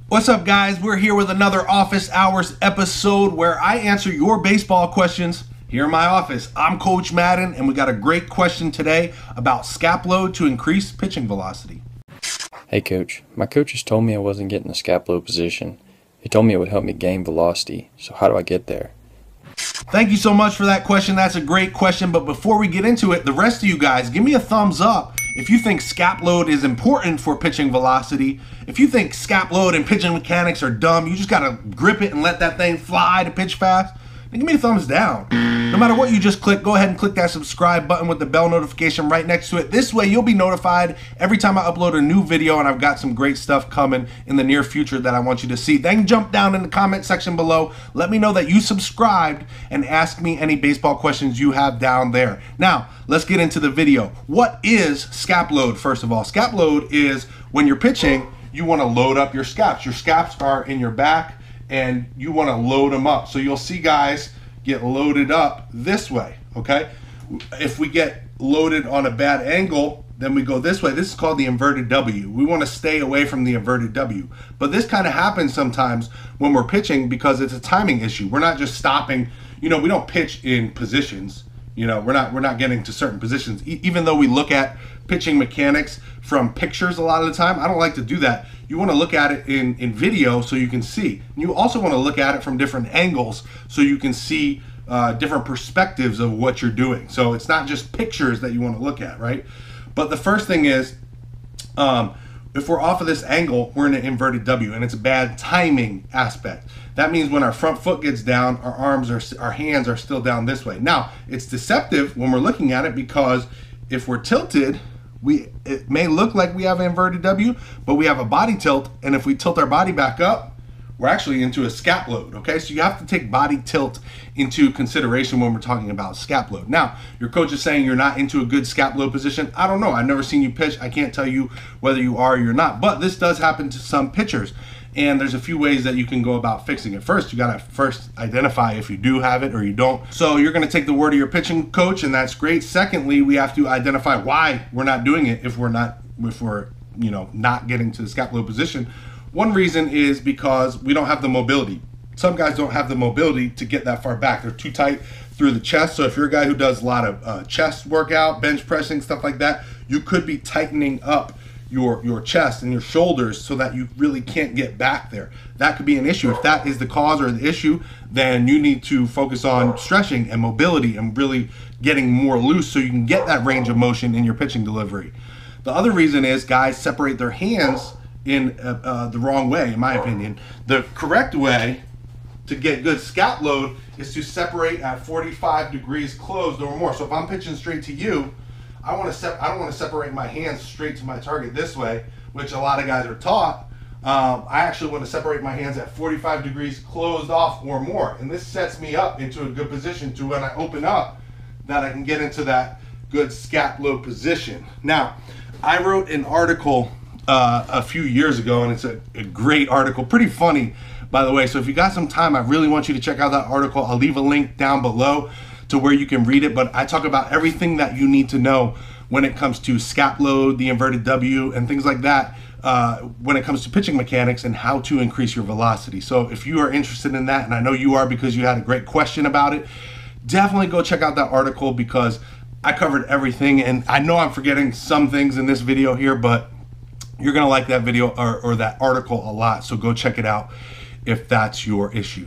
What's up, guys? We're here with another Office Hours episode where I answer your baseball questions here in my office. I'm Coach Madden, and we got a great question today about scap load to increase pitching velocity. Hey Coach, my coaches told me I wasn't getting the scap load position. They told me it would help me gain velocity, so how do I get there? Thank you so much for that question. That's a great question, but before we get into it, the rest of you guys, give me a thumbs up if you think scap load is important for pitching velocity. If you think scap load and pitching mechanics are dumb, you just gotta grip it and let that thing fly to pitch fast, then give me a thumbs down. No matter what you just click, go ahead and click that subscribe button with the bell notification right next to it. This way you'll be notified every time I upload a new video, and I've got some great stuff coming in the near future that I want you to see. Then jump down in the comment section below. Let me know that you subscribed and ask me any baseball questions you have down there. Now, let's get into the video. What is scap load, first of all? Scap load is when you're pitching, you want to load up your scaps. Your scaps are in your back, and you want to load them up. So you'll see guys get loaded up this way, okay? If we get loaded on a bad angle, then we go this way. This is called the inverted W. We want to stay away from the inverted W. But this kind of happens sometimes when we're pitching because it's a timing issue. We're not just stopping, we don't pitch in positions. We're not getting to certain positions. Even though we look at pitching mechanics from pictures a lot of the time, I don't like to do that. You want to look at it in video so you can see. And you also want to look at it from different angles so you can see different perspectives of what you're doing. So it's not just pictures that you want to look at, right? But the first thing is, if we're off of this angle, we're in an inverted W, and it's a bad timing aspect. That means when our front foot gets down, our hands are still down this way. Now, it's deceptive when we're looking at it because if we're tilted, it may look like we have an inverted W, but we have a body tilt, and if we tilt our body back up, we're actually into a scap load, okay? So you have to take body tilt into consideration when we're talking about scap load. Now, your coach is saying you're not into a good scap load position. I don't know. I've never seen you pitch. I can't tell you whether you are or you're not, but this does happen to some pitchers, and there's a few ways that you can go about fixing it. First, you gotta first identify if you do have it or you don't. So you're gonna take the word of your pitching coach, and that's great. Secondly, we have to identify why we're not doing it if we're not getting to the scap load position. One reason is because we don't have the mobility. Some guys don't have the mobility to get that far back. They're too tight through the chest. So if you're a guy who does a lot of chest workout, bench pressing, stuff like that, you could be tightening up your chest and your shoulders so that you really can't get back there. That could be an issue. If that is the cause or the issue, then you need to focus on stretching and mobility and really getting more loose so you can get that range of motion in your pitching delivery. The other reason is guys separate their hands in the wrong way, in my opinion. The correct way to get good scap load is to separate at 45 degrees closed or more. So if I'm pitching straight to you, I don't want to separate my hands straight to my target this way, which a lot of guys are taught. I actually want to separate my hands at 45 degrees closed off or more. And this sets me up into a good position to when I open up that I can get into that good scap load position. Now, I wrote an article a few years ago, and it's a great article, pretty funny, by the way. So if you got some time, I really want you to check out that article. I'll leave a link down below to where you can read it, but I talk about everything that you need to know when it comes to scap load, the inverted W, and things like that when it comes to pitching mechanics and how to increase your velocity. So if you are interested in that, and I know you are because you had a great question about it, definitely go check out that article because I covered everything, and I know I'm forgetting some things in this video here, but you're gonna like that video or that article a lot, so go check it out if that's your issue.